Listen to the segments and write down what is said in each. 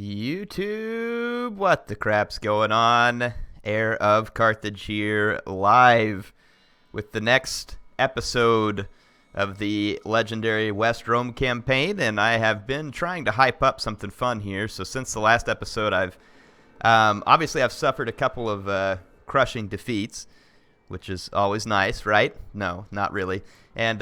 YouTube, what the crap's going on? HeirofCarthage here, live with the next episode of the legendary West Rome campaign, and I have been trying to hype up something fun here. So since the last episode, I've suffered a couple of crushing defeats, which is always nice, right? No, not really. And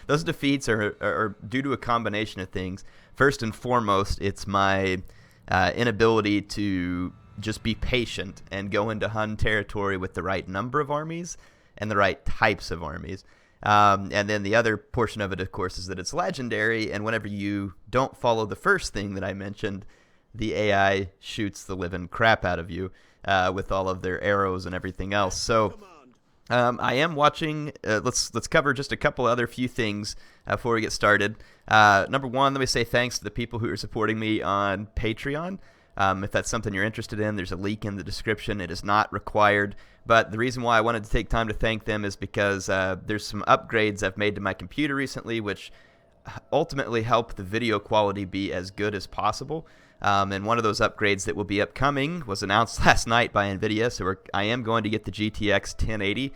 those defeats are due to a combination of things. First and foremost, it's my inability to just be patient and go into Hun territory with the right number of armies and the right types of armies. And then the other portion of it, of course, is that it's legendary, and whenever you don't follow the first thing that I mentioned, the AI shoots the living crap out of you with all of their arrows and everything else. So I am watching. Let's cover just a couple other few things before we get started. Number one, let me say thanks to the people who are supporting me on Patreon. If that's something you're interested in, there's a link in the description. It is not required, but the reason why I wanted to take time to thank them is because there's some upgrades I've made to my computer recently, which ultimately help the video quality be as good as possible. And one of those upgrades that will be upcoming was announced last night by NVIDIA, so I am going to get the GTX 1080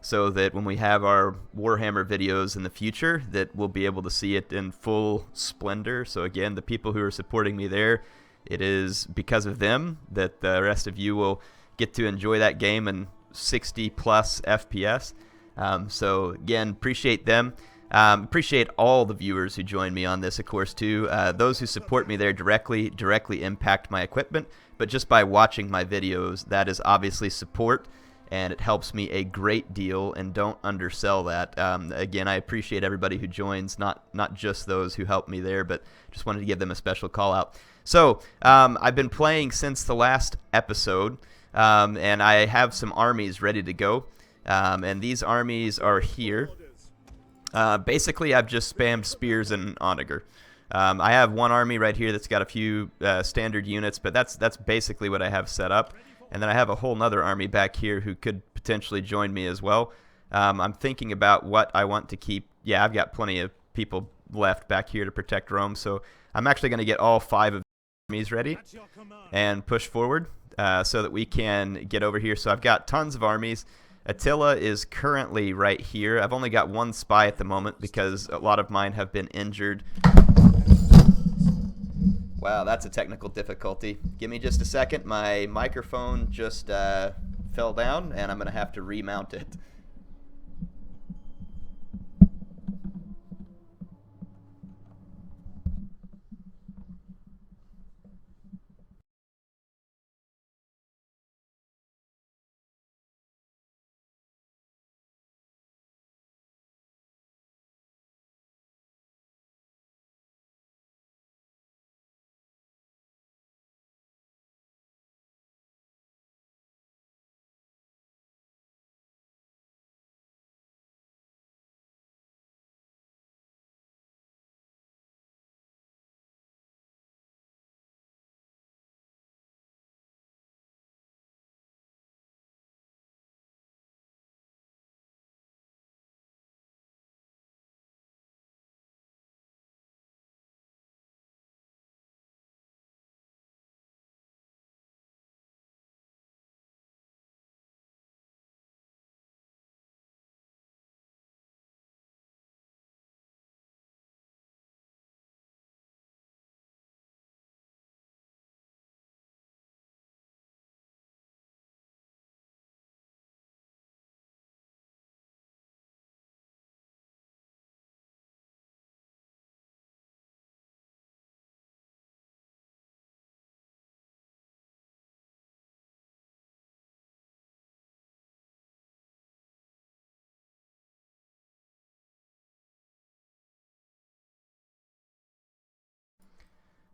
so that when we have our Warhammer videos in the future, that we'll be able to see it in full splendor. So again, the people who are supporting me there, it is because of them that the rest of you will get to enjoy that game in 60 plus FPS. So again, appreciate them. Appreciate all the viewers who join me on this, of course, too. Those who support me there directly impact my equipment, but just by watching my videos, that is obviously support, and it helps me a great deal, and don't undersell that. Again, I appreciate everybody who joins, not just those who help me there, but just wanted to give them a special call out. So I've been playing since the last episode, and I have some armies ready to go, and these armies are here. Basically, I've just spammed spears and onager. I have one army right here that's got a few standard units, but that's basically what I have set up. And then I have a whole nother army back here who could potentially join me as well. I'm thinking about what I want to keep. Yeah, I've got plenty of people left back here to protect Rome, so I'm actually going to get all 5 of the armies ready and push forward so that we can get over here. So I've got tons of armies. Attila is currently right here. I've only got one spy at the moment because a lot of mine have been injured. Wow, that's a technical difficulty. Give me just a second. My microphone just fell down, and I'm going to have to remount it.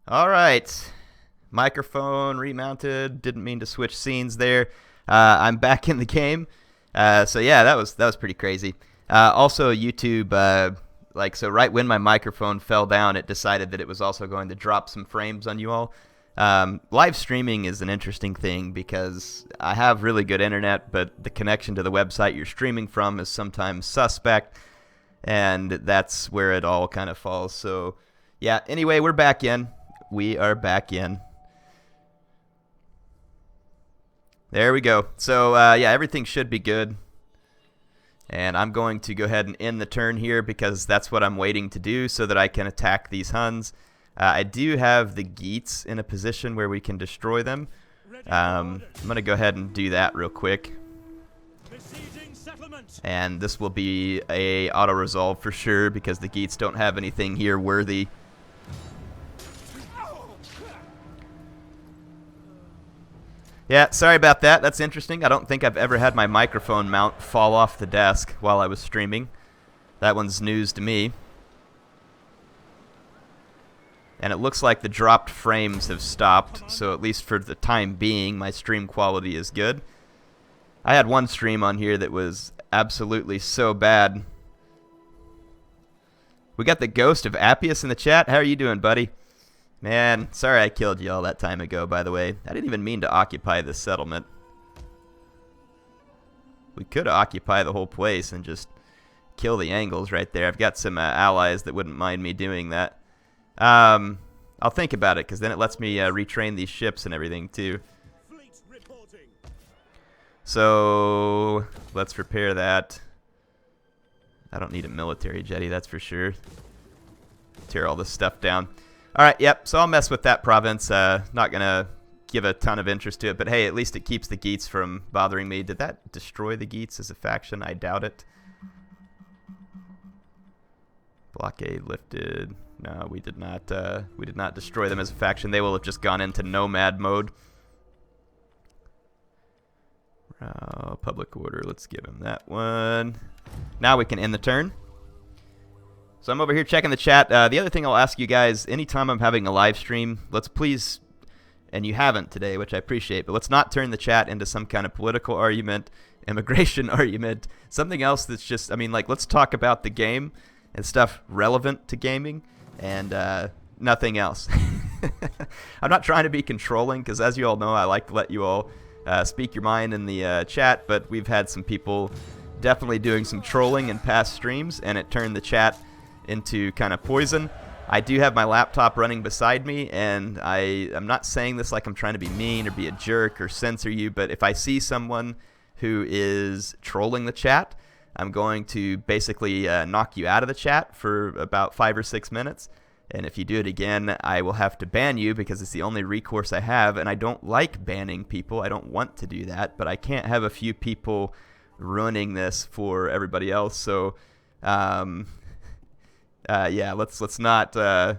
All right, microphone remounted. Didn't mean to switch scenes there. I'm back in the game. So yeah, that was pretty crazy. Also, YouTube, so right when my microphone fell down, it decided that it was also going to drop some frames on you all. Live streaming is an interesting thing because I have really good internet, but the connection to the website you're streaming from is sometimes suspect, and that's where it all kind of falls. So yeah, anyway, we're back in. we are back in. There we go. So, yeah, everything should be good. And I'm going to go ahead and end the turn here because that's what I'm waiting to do so that I can attack these Huns. I do have the Geats in a position where we can destroy them. I'm going to go ahead and do that real quick. And this will be a auto-resolve for sure because the Geats don't have anything here worthy. Yeah, sorry about that. That's interesting. I don't think I've ever had my microphone mount fall off the desk while I was streaming. That one's news to me. And it looks like the dropped frames have stopped, so at least for the time being, my stream quality is good. I had one stream on here that was absolutely so bad. We got the ghost of Appius in the chat. How are you doing, buddy? Man, sorry I killed you all that time ago, by the way. I didn't even mean to occupy this settlement. We could occupy the whole place and just kill the Angles right there. I've got some allies that wouldn't mind me doing that. I'll think about it, because then it lets me retrain these ships and everything, too. So, let's repair that. I don't need a military jetty, that's for sure. Tear all this stuff down. Alright, yep, so I'll mess with that province. Not going to give a ton of interest to it, but hey, at least it keeps the Geats from bothering me. Did that destroy the Geats as a faction? I doubt it. Blockade lifted. No, we did not destroy them as a faction. They will have just gone into nomad mode. Public order, let's give him that one. Now we can end the turn. So I'm over here checking the chat. The other thing I'll ask you guys, anytime I'm having a live stream, let's please, and you haven't today, which I appreciate, but let's not turn the chat into some kind of political argument, immigration argument, something else that's just, I mean, like, let's talk about the game and stuff relevant to gaming, and nothing else. I'm not trying to be controlling, because as you all know, I like to let you all speak your mind in the chat, but we've had some people definitely doing some trolling in past streams, and it turned the chat into kind of poison. I do have my laptop running beside me, and I'm not saying this like I'm trying to be mean or be a jerk or censor you, but if I see someone who is trolling the chat, I'm going to basically knock you out of the chat for about 5 or 6 minutes. And if you do it again, I will have to ban you because it's the only recourse I have. And I don't like banning people. I don't want to do that. But I can't have a few people ruining this for everybody else. So, yeah, let's not. I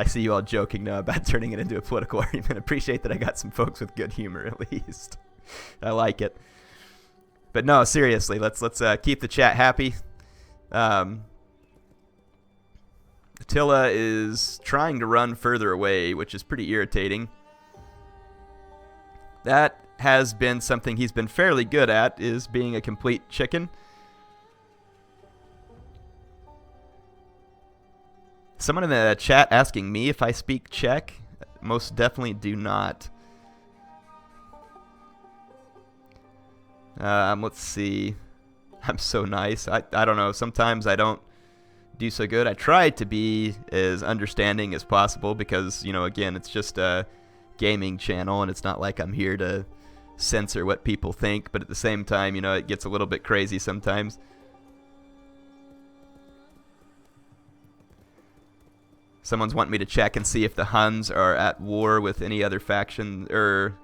see you all joking now about turning it into a political argument. Appreciate that I got some folks with good humor at least. I like it. But no, seriously, let's keep the chat happy. Attila is trying to run further away, which is pretty irritating. That has been something he's been fairly good at, is being a complete chicken. Someone in the chat asking me if I speak Czech. Most definitely do not. Let's see. I'm so nice. I don't know. Sometimes I don't do so good. I try to be as understanding as possible because, you know, again, it's just a gaming channel and it's not like I'm here to censor what people think, but at the same time, you know, it gets a little bit crazy sometimes. Someone's wanting me to check and see if the Huns are at war with any other faction, or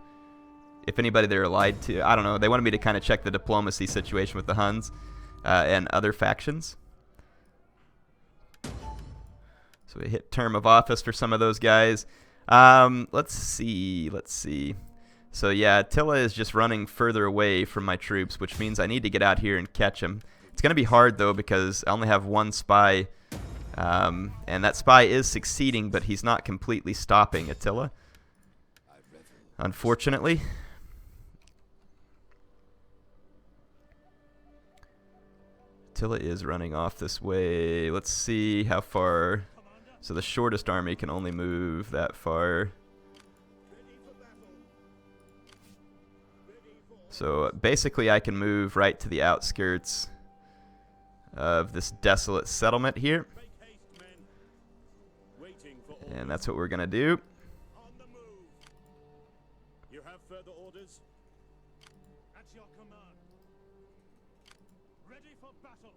if anybody they're allied to. I don't know. They wanted me to kind of check the diplomacy situation with the Huns and other factions. So we hit term of office for some of those guys. Let's see. So yeah, Attila is just running further away from my troops, which means I need to get out here and catch him. It's going to be hard, though, because I only have one spy. And that spy is succeeding, but he's not completely stopping Attila, unfortunately. Attila is running off this way. Let's see how far. So the shortest army can only move that far. So basically I can move right to the outskirts of this desolate settlement here. And that's what we're going to do. On the move. You have further orders? At your command. Ready for battle.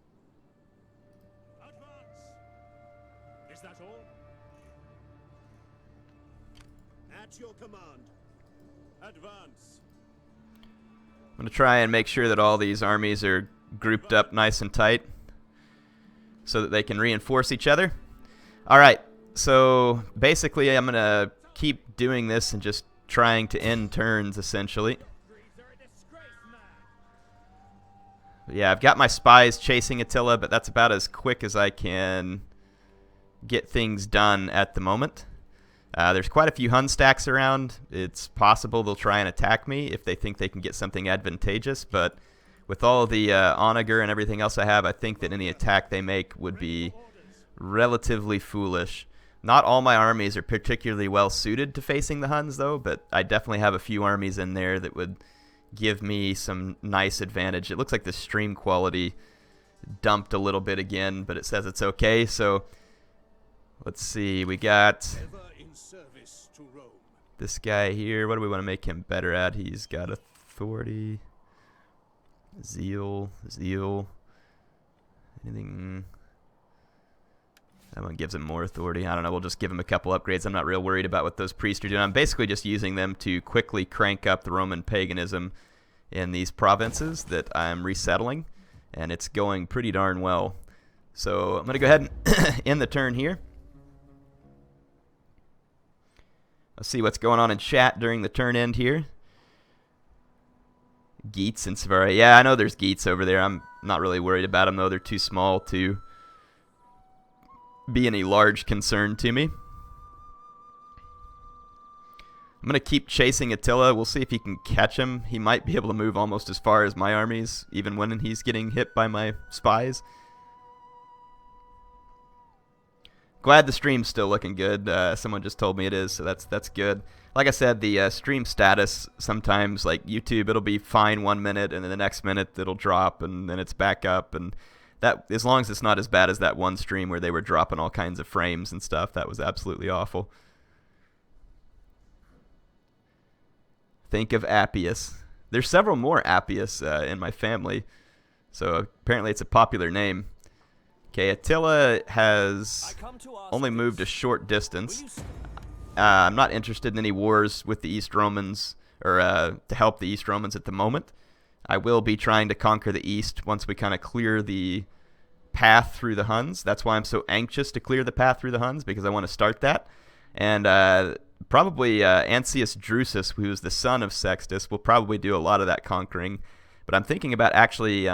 Advance. Is that all? At your command. Advance. I'm going to try and make sure that all these armies are grouped up nice and tight so that they can reinforce each other. All right, so basically I'm going to keep doing this and just trying to end turns, essentially. Yeah, I've got my spies chasing Attila, but that's about as quick as I can get things done at the moment. There's quite a few Hun stacks around. It's possible they'll try and attack me if they think they can get something advantageous, but with all the Onager and everything else I have, I think that any attack they make would be relatively foolish. Not all my armies are particularly well suited to facing the Huns, though, but I definitely have a few armies in there that would give me some nice advantage. It looks like the stream quality dumped a little bit again, but it says it's okay, so let's see. We got this guy here. What do we want to make him better at? He's got authority, zeal. Anything? That one gives him more authority. I don't know. We'll just give him a couple upgrades. I'm not real worried about what those priests are doing. I'm basically just using them to quickly crank up the Roman paganism in these provinces that I'm resettling, and it's going pretty darn well. So I'm going to go ahead and end the turn here. Let's see what's going on in chat during the turn end here. Geats and Savaria. Yeah, I know there's Geats over there. I'm not really worried about them, though. They're too small to be any large concern to me. I'm going to keep chasing Attila. We'll see if he can catch him. He might be able to move almost as far as my armies, even when he's getting hit by my spies. Glad the stream's still looking good. Someone just told me it is, so that's good. Like I said, the stream status sometimes, like YouTube, it'll be fine 1 minute, and then the next minute it'll drop, and then it's back up. And that, as long as it's not as bad as that one stream where they were dropping all kinds of frames and stuff, that was absolutely awful. Think of Appius. There's several more Appius in my family, so apparently it's a popular name. Okay, Attila has only moved a short distance. I'm not interested in any wars with the East Romans, or to help the East Romans at the moment. I will be trying to conquer the East once we kind of clear the path through the Huns. That's why I'm so anxious to clear the path through the Huns, because I want to start that. And probably Ancius Drusus, who is the son of Sextus, will probably do a lot of that conquering. But I'm thinking about actually...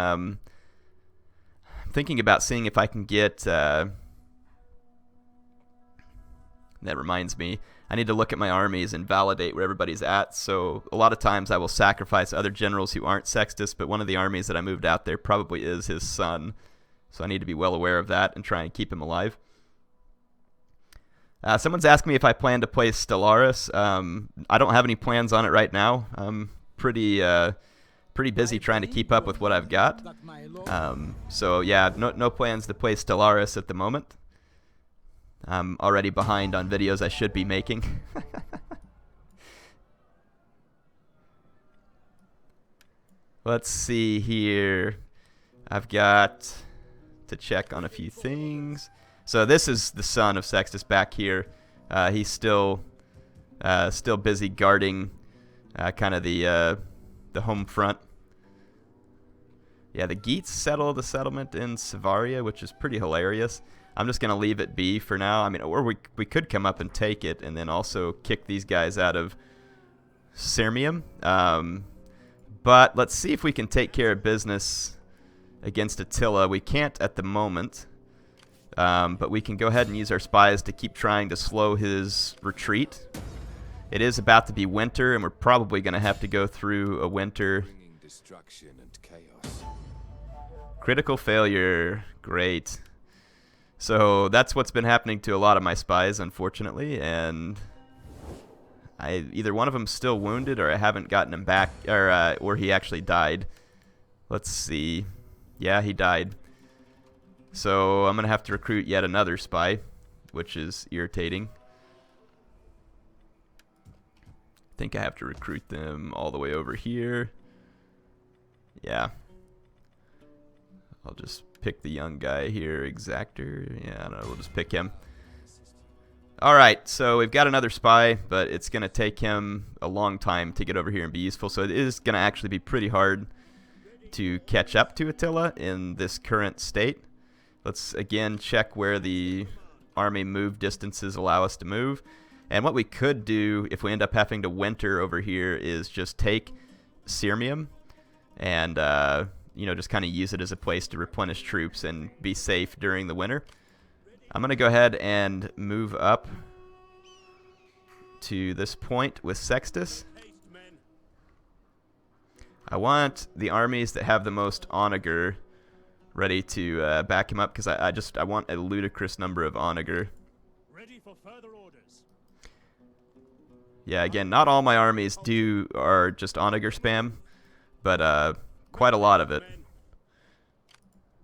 thinking about seeing if I can get that reminds me, I need to look at my armies and validate where everybody's at. So a lot of times I will sacrifice other generals who aren't Sextus, but one of the armies that I moved out there probably is his son, so I need to be well aware of that and try and keep him alive. Someone's asked me if I plan to play Stellaris. I don't have any plans on it right now. I'm pretty busy trying to keep up with what I've got. So yeah, no plans to play Stellaris at the moment. I'm already behind on videos I should be making. Let's see here. I've got to check on a few things. So this is the son of Sextus back here. He's still busy guarding kind of the home front. Yeah, the Geats settled the settlement in Savaria, which is pretty hilarious. I'm just going to leave it be for now. I mean, or we could come up and take it and then also kick these guys out of Sirmium. But let's see if we can take care of business against Attila. We can't at the moment, but we can go ahead and use our spies to keep trying to slow his retreat. It is about to be winter, and we're probably going to have to go through a winter. Destruction and chaos. Critical failure. Great. So that's what's been happening to a lot of my spies, unfortunately, and either one of them's still wounded, or I haven't gotten him back, or he actually died. Let's see. Yeah, he died. So I'm going to have to recruit yet another spy, which is irritating. think I have to recruit them all the way over here. Yeah. I'll just pick the young guy here, Exactor. Yeah, I don't know, we'll just pick him. Alright, so we've got another spy, but it's going to take him a long time to get over here and be useful, so it is going to actually be pretty hard to catch up to Attila in this current state. Let's again check where the army move distances allow us to move. And what we could do if we end up having to winter over here is just take Sirmium and you know, just kind of use it as a place to replenish troops and be safe during the winter. I'm going to go ahead and move up to this point with Sextus. I want the armies that have the most Onager ready to back him up, because I want a ludicrous number of Onager. Ready for further orders. Yeah, again, not all my armies are just Onager spam, but quite a lot of it.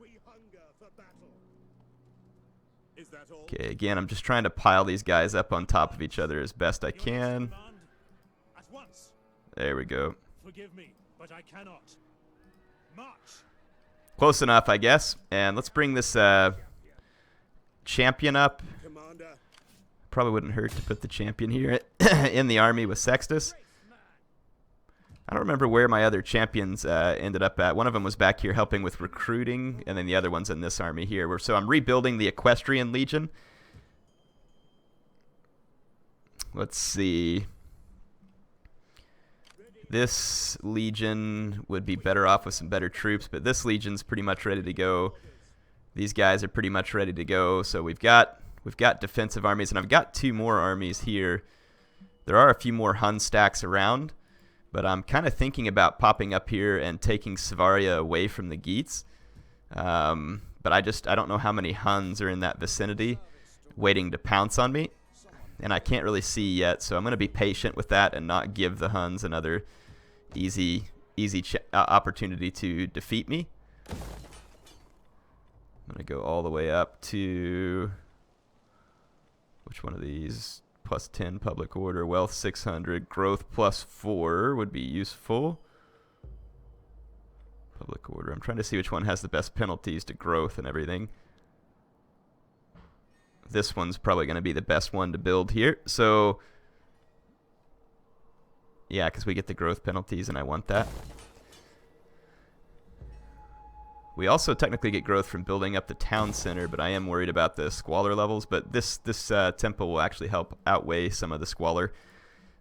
We hunger for battle. Is that all? Okay, again, I'm just trying to pile these guys up on top of each other as best I can. At once. There we go. Forgive me, but I cannot. March. Close enough, I guess. And let's bring this champion up. Commander. Probably wouldn't hurt to put the champion here in the army with Sextus. I don't remember where my other champions ended up at. One of them was back here helping with recruiting, and then the other one's in this army here. So I'm rebuilding the Equestrian Legion. Let's see. This legion would be better off with some better troops, but this legion's pretty much ready to go. These guys are pretty much ready to go. So we've got defensive armies, and I've got 2 more armies here. There are a few more Hun stacks around, but I'm kind of thinking about popping up here and taking Savaria away from the Geats. But I don't know how many Huns are in that vicinity waiting to pounce on me, and I can't really see yet, so I'm going to be patient with that and not give the Huns another easy opportunity to defeat me. I'm going to go all the way up to, which one of these? Plus 10 public order, wealth 600, growth plus 4 would be useful. Public order, I'm trying to see which one has the best penalties to growth and everything. This one's probably going to be the best one to build here. So, yeah, because we get the growth penalties and I want that. We also technically get growth from building up the town center, but I am worried about the squalor levels. But this temple will actually help outweigh some of the squalor.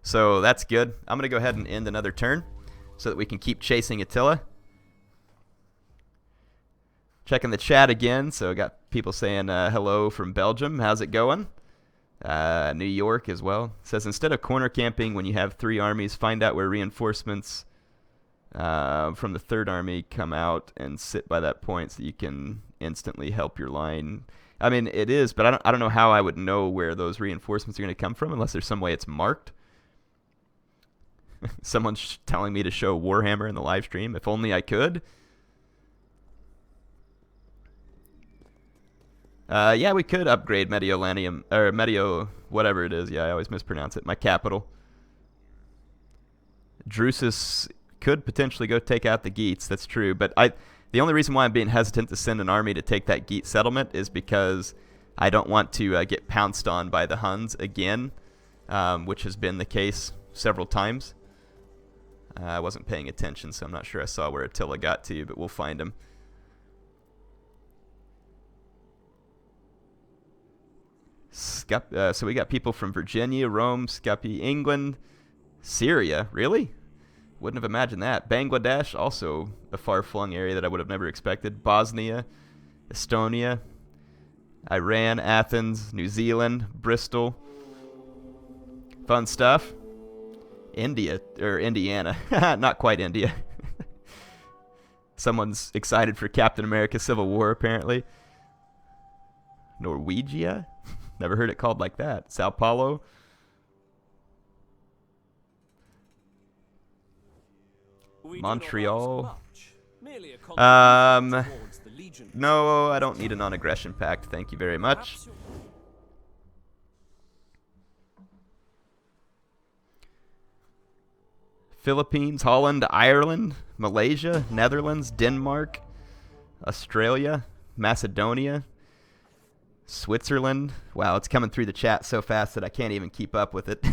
So that's good. I'm going to go ahead and end another turn so that we can keep chasing Attila. Checking the chat again. So I got people saying hello from Belgium. How's it going? New York as well. It says, instead of corner camping when you have 3 armies, find out where reinforcements from the 3rd army come out and sit by that point so you can instantly help your line. I mean, it is, but I don't know how I would know where those reinforcements are going to come from unless there's some way it's marked. Someone's telling me to show Warhammer in the live stream. If only I could. Yeah, we could upgrade Mediolanium, or Medio, whatever it is. Yeah, I always mispronounce it. My capital. Drusus could potentially go take out the Geats. That's true. But the only reason why I'm being hesitant to send an army to take that Geat settlement is because I don't want to get pounced on by the Huns again, which has been the case several times. I wasn't paying attention, so I'm not sure I saw where Attila got to, but we'll find him. So we got people from Virginia, Rome, Skopje, England, Syria. Really? Wouldn't have imagined that. Bangladesh, also a far-flung area that I would have never expected. Bosnia, Estonia, Iran, Athens, New Zealand, Bristol. Fun stuff. India, or Indiana. Not quite India. Someone's excited for Captain America Civil War, apparently. Norwegia? Never heard it called like that. Sao Paulo. Montreal. No, I don't need a non-aggression pact. Thank you very much. Philippines, Holland, Ireland, Malaysia, Netherlands, Denmark, Australia, Macedonia, Switzerland. Wow, it's coming through the chat so fast that I can't even keep up with it.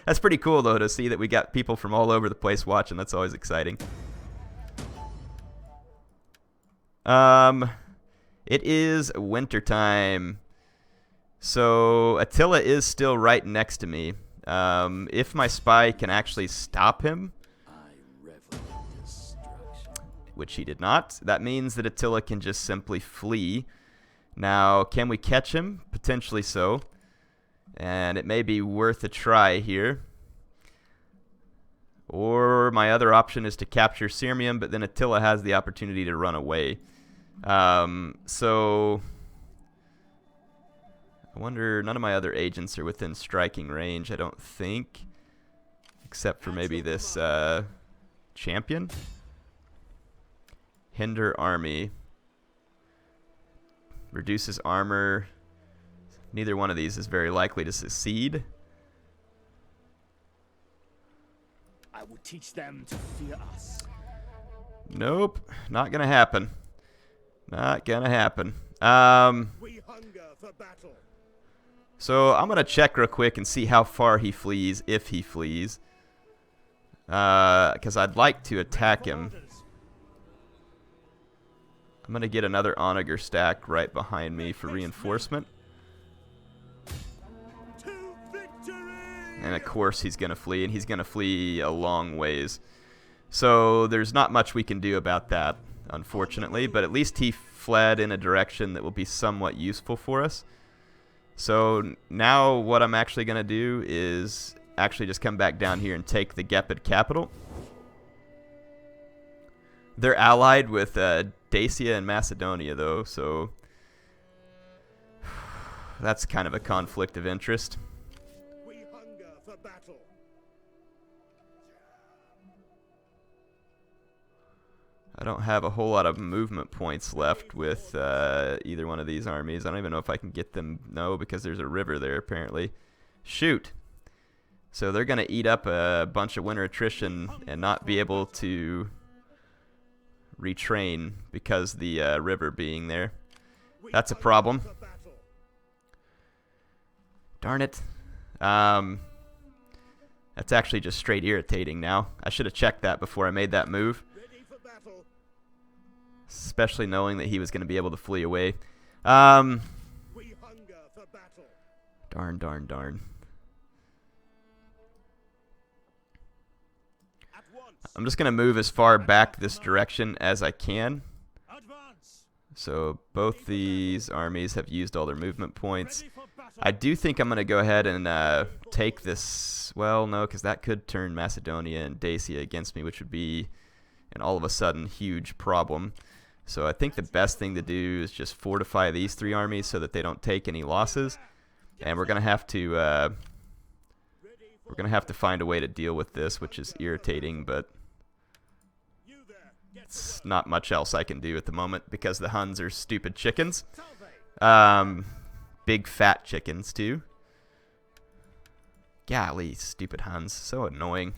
That's pretty cool, though, to see that we got people from all over the place watching. That's always exciting. It is wintertime. So Attila is still right next to me. If my spy can actually stop him, which he did not, that means that Attila can just simply flee. Now, can we catch him? Potentially so. And it may be worth a try here. Or my other option is to capture Sirmium, but then Attila has the opportunity to run away. So I wonder, none of my other agents are within striking range, I don't think. Except for maybe this champion. Hinder army. Reduces armor. Neither one of these is very likely to succeed. I will teach them to fear us. Nope, not gonna happen. Not gonna happen. We hunger for battle. So I'm gonna check real quick and see how far he flees, if he flees. Because I'd like to attack him. I'm gonna get another Onager stack right behind me for reinforcement. And of course he's gonna flee, and he's gonna flee a long ways. So there's not much we can do about that, unfortunately, but at least he fled in a direction that will be somewhat useful for us. So now what I'm actually gonna do is actually just come back down here and take the Gepid capital. They're allied with Dacia and Macedonia, though, so that's kind of a conflict of interest. We hunger for battle. I don't have a whole lot of movement points left with either one of these armies. I don't even know if I can get them. No, because there's a river there, apparently. Shoot. So they're going to eat up a bunch of winter attrition and not be able to retrain because the river being there. That's a problem. Darn it. That's actually just straight irritating now. I should have checked that before I made that move. Especially knowing that he was going to be able to flee away. Darn, darn, darn. I'm just going to move as far back this direction as I can. So both these armies have used all their movement points. I do think I'm going to go ahead and take this. Well, no, because that could turn Macedonia and Dacia against me, which would be an all of a sudden huge problem. So I think the best thing to do is just fortify these three armies so that they don't take any losses. And we're going to have to find a way to deal with this, which is irritating, but it's not much else I can do at the moment because the Huns are stupid chickens. Big fat chickens too. Golly, stupid Huns, so annoying.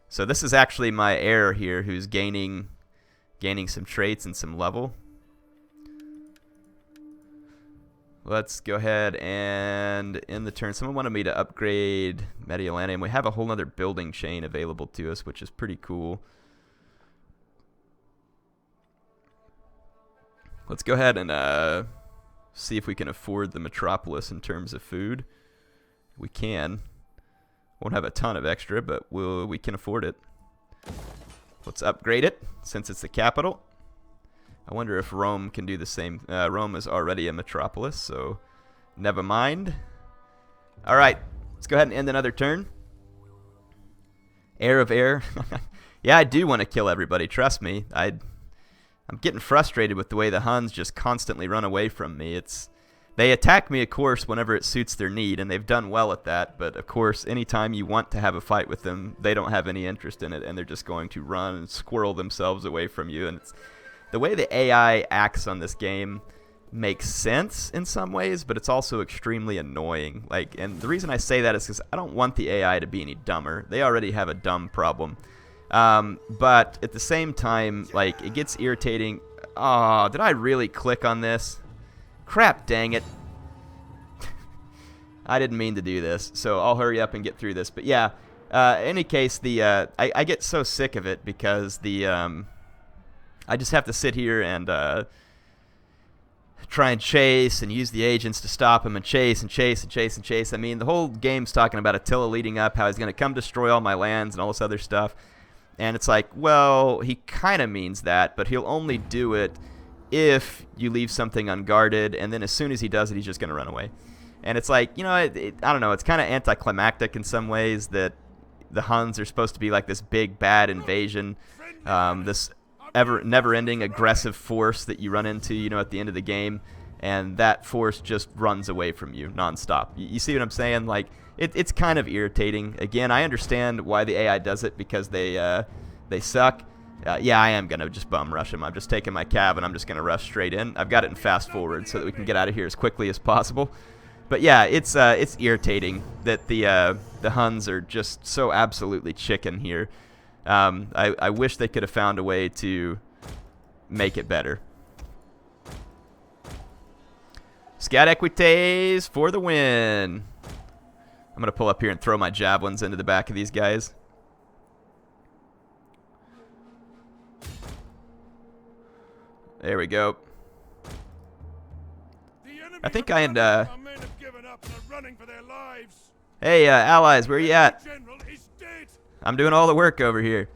So this is actually my heir here who's gaining some traits and some level. Let's go ahead and end the turn. Someone wanted me to upgrade Mediolanum. We have a whole other building chain available to us, which is pretty cool. Let's go ahead and see if we can afford the metropolis in terms of food. We can. Won't have a ton of extra, but we can afford it. Let's upgrade it since it's the capital. I wonder if Rome can do the same. Rome is already a metropolis, so never mind. All right, let's go ahead and end another turn. Heir of Heir. Yeah, I do want to kill everybody. Trust me. I'm getting frustrated with the way the Huns just constantly run away from me. They attack me, of course, whenever it suits their need, and they've done well at that. But, of course, anytime you want to have a fight with them, they don't have any interest in it, and they're just going to run and squirrel themselves away from you. And it's the way the AI acts on this game makes sense in some ways, but it's also extremely annoying. Like, and the reason I say that is because I don't want the AI to be any dumber. They already have a dumb problem. But at the same time, like, it gets irritating. Oh, did I really click on this? Crap, dang it. I didn't mean to do this, so I'll hurry up and get through this. But yeah, in any case, I get so sick of it because I just have to sit here and try and chase and use the agents to stop him and chase and chase and chase and chase. I mean, the whole game's talking about Attila leading up, how he's going to come destroy all my lands and all this other stuff. And it's like, well, he kind of means that, but he'll only do it if you leave something unguarded, and then as soon as he does it, he's just going to run away. And it's like, you know, I don't know, it's kind of anticlimactic in some ways that the Huns are supposed to be like this big, bad invasion, this never-ending aggressive force that you run into, you know, at the end of the game, and that force just runs away from you nonstop. You see what I'm saying? Like, it's kind of irritating. Again, I understand why the AI does it, because they suck. Yeah, I am gonna just bum rush them. I'm just taking my cav and I'm just gonna rush straight in. I've got it in fast forward so that we can get out of here as quickly as possible. But yeah, it's irritating that the Huns are just so absolutely chicken here. I wish they could have found a way to make it better. Scout Equites for the win. I'm going to pull up here and throw my javelins into the back of these guys. There we go. I think I and hey, allies, where you at? I'm doing all the work over here.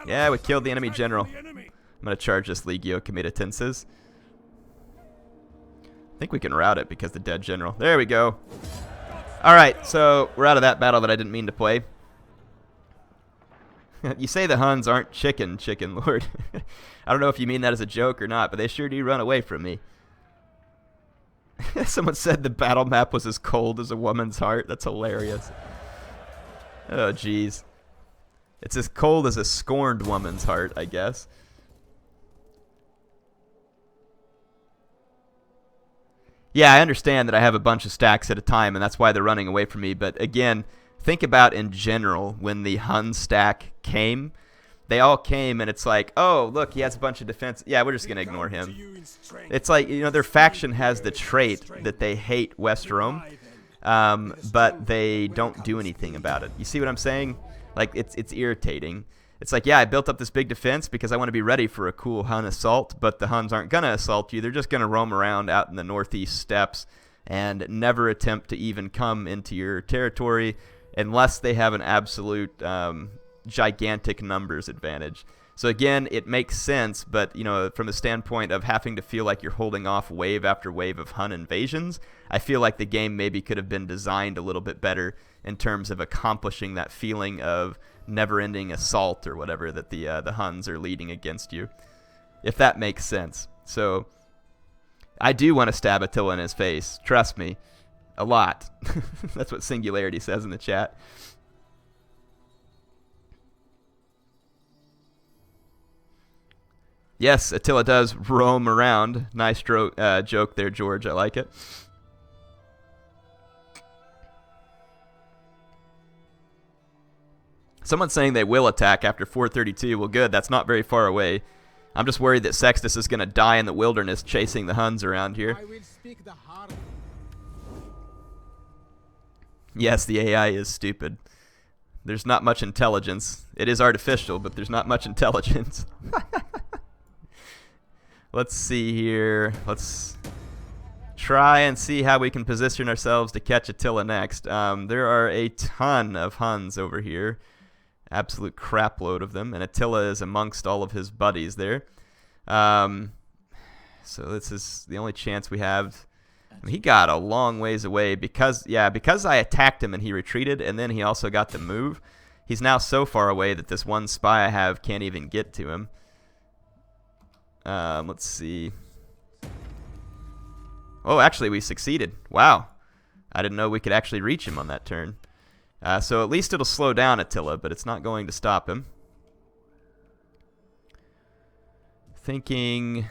Yeah, we killed the enemy general. I'm going to charge this Legio Comitatenses. I think we can rout it because the dead general. There we go. Alright, so we're out of that battle that I didn't mean to play. You say the Huns aren't chicken, Lord. I don't know if you mean that as a joke or not, but they sure do run away from me. Someone said the battle map was as cold as a woman's heart. That's hilarious. Oh, jeez. It's as cold as a scorned woman's heart, I guess. Yeah, I understand that I have a bunch of stacks at a time, and that's why they're running away from me. But again, think about in general when the Hun stack came. They all came, and it's like, oh, look, he has a bunch of defense. Yeah, we're just going to ignore him. It's like, you know, their faction has the trait that they hate West Rome, but they don't do anything about it. You see what I'm saying? Like, it's irritating. It's like, yeah, I built up this big defense because I want to be ready for a cool Hun assault, but the Huns aren't going to assault you. They're just going to roam around out in the northeast steppes and never attempt to even come into your territory unless they have an absolute gigantic numbers advantage. So again, it makes sense, but you know, from the standpoint of having to feel like you're holding off wave after wave of Hun invasions, I feel like the game maybe could have been designed a little bit better in terms of accomplishing that feeling of never-ending assault or whatever that the Huns are leading against you, if that makes sense. So I do want to stab Attila in his face. Trust me, a lot. That's what Singularity says in the chat. Yes, Attila does roam around. Nice joke there, George. I like it. Someone's saying they will attack after 432. Well, good. That's not very far away. I'm just worried that Sextus is going to die in the wilderness chasing the Huns around here. I will speak the heart. Yes, the AI is stupid. There's not much intelligence. It is artificial, but there's not much intelligence. Let's see here. Let's try and see how we can position ourselves to catch Attila next. There are a ton of Huns over here. Absolute crapload of them. And Attila is amongst all of his buddies there. So this is the only chance we have. I mean, he got a long ways away because I attacked him and he retreated, and then he also got the move. He's now so far away that this one spy I have can't even get to him. Let's see. Oh, actually, we succeeded. Wow. I didn't know we could actually reach him on that turn. So at least it'll slow down Attila, but it's not going to stop him. Thinking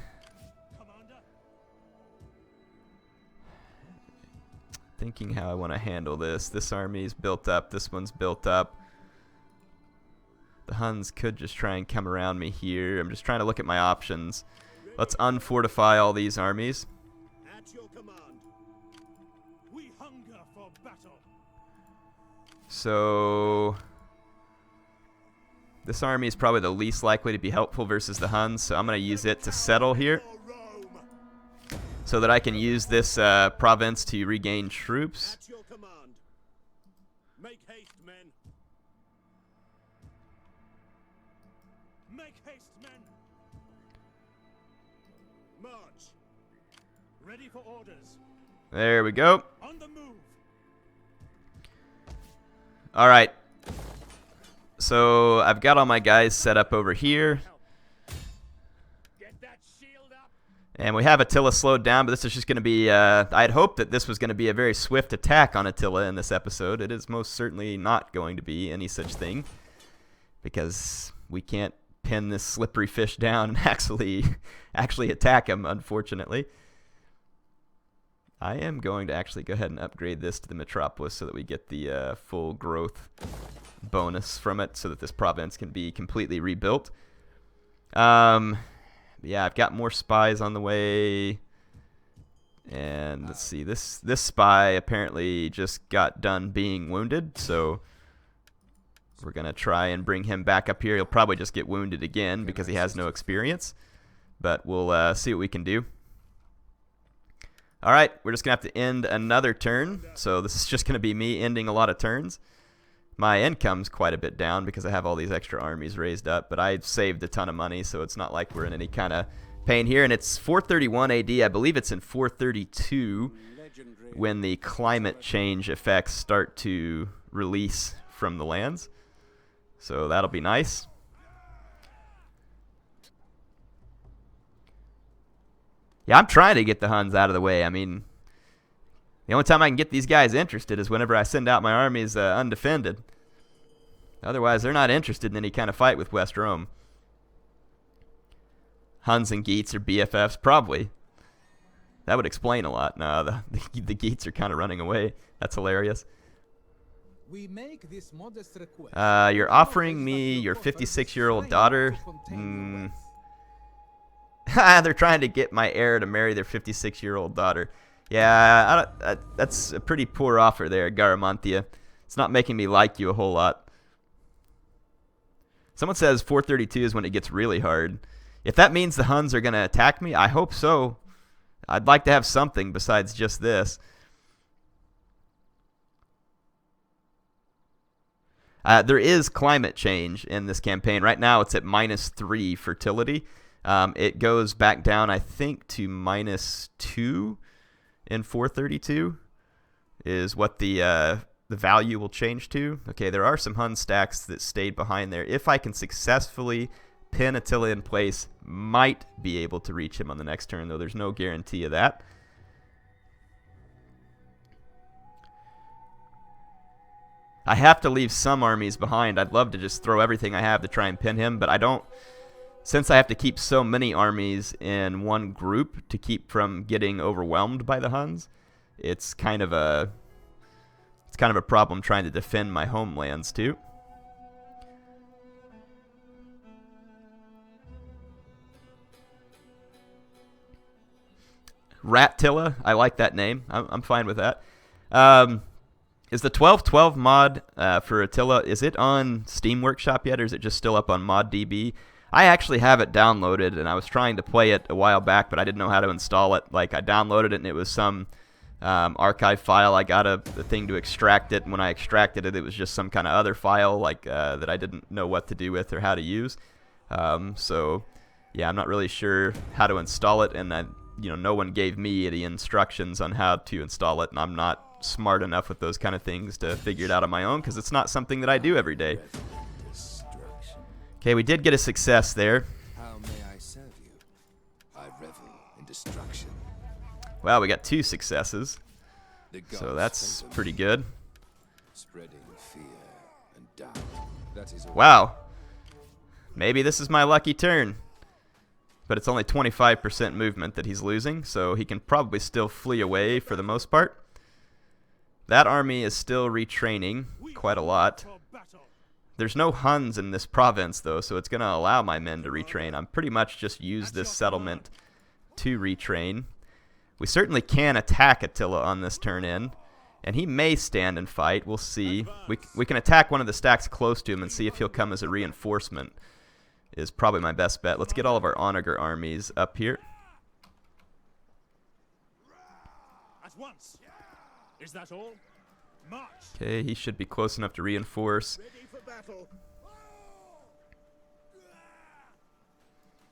thinking how I want to handle this. This army's built up. This one's built up. The Huns could just try and come around me here. I'm just trying to look at my options. Let's unfortify all these armies. At your command. We hunger for battle. So this army is probably the least likely to be helpful versus the Huns, so I'm going to use it to settle here so that I can use this province to regain troops. At your command. Make haste, men. Make haste, men. March. Ready for orders. There we go. On the move. All right. So I've got all my guys set up over here. Get that shield up. And we have Attila slowed down, but this is just going to be, I had hoped that this was going to be a very swift attack on Attila in this episode. It is most certainly not going to be any such thing, because we can't pin this slippery fish down and actually attack him, unfortunately. I am going to actually go ahead and upgrade this to the metropolis so that we get the full growth bonus from it, so that this province can be completely rebuilt. Yeah, I've got more spies on the way, and let's see, this spy apparently just got done being wounded, so we're gonna try and bring him back up here. He'll probably just get wounded again because he has no experience, but we'll see what we can do. All right, we're just gonna have to end another turn, so this is just gonna be me ending a lot of turns. My income's quite a bit down because I have all these extra armies raised up, but I've saved a ton of money, so it's not like we're in any kind of pain here. And it's 431 AD. I believe it's in 432 when the climate change effects start to release from the lands. So that'll be nice. Yeah, I'm trying to get the Huns out of the way. I mean, the only time I can get these guys interested is whenever I send out my armies undefended. Otherwise, they're not interested in any kind of fight with West Rome. Huns and Geats are BFFs? Probably. That would explain a lot. No, the Geats are kind of running away. That's hilarious. We make this modest request. You're offering me your 56-year-old daughter? They're trying to get my heir to marry their 56-year-old daughter. Yeah, that's a pretty poor offer there, Garamantia. It's not making me like you a whole lot. Someone says 432 is when it gets really hard. If that means the Huns are going to attack me, I hope so. I'd like to have something besides just this. There is climate change in this campaign. Right now it's at -3 fertility. It goes back down, I think, to -2 in 432 is what the value will change to. Okay, there are some Hun stacks that stayed behind there. If I can successfully pin Attila in place, might be able to reach him on the next turn, though there's no guarantee of that. I have to leave some armies behind. I'd love to just throw everything I have to try and pin him, but I don't. Since I have to keep so many armies in one group to keep from getting overwhelmed by the Huns, it's kind of a problem trying to defend my homelands too. Rattilla, I like that name. I'm fine with that. Is the 1212 mod for Attila, is it on Steam Workshop yet, or is it just still up on ModDB? I actually have it downloaded, and I was trying to play it a while back, but I didn't know how to install it. Like, I downloaded it, and it was some archive file. I got a thing to extract it, and when I extracted it, it was just some kind of other file like that I didn't know what to do with or how to use. So, yeah, I'm not really sure how to install it, and no one gave me the instructions on how to install it, and I'm not smart enough with those kind of things to figure it out on my own because it's not something that I do every day. Okay, we did get a success there. How may I serve you? I revel in destruction. Wow, we got 2 successes. The So gods that's favor pretty me, good. spreading fear and doubt. That is all. Wow. Maybe this is my lucky turn. But it's only 25% movement that he's losing, so he can probably still flee away for the most part. That army is still retraining quite a lot. For battle. There's no Huns in this province, though, so it's going to allow my men to retrain. I'm pretty much just use this settlement to retrain. We certainly can attack Attila on this turn in, and he may stand and fight. We'll see. We can attack one of the stacks close to him and see if he'll come as a reinforcement, is probably my best bet. Let's get all of our Onager armies up here. At once. Is that all? March. Okay, he should be close enough to reinforce. Ready for battle.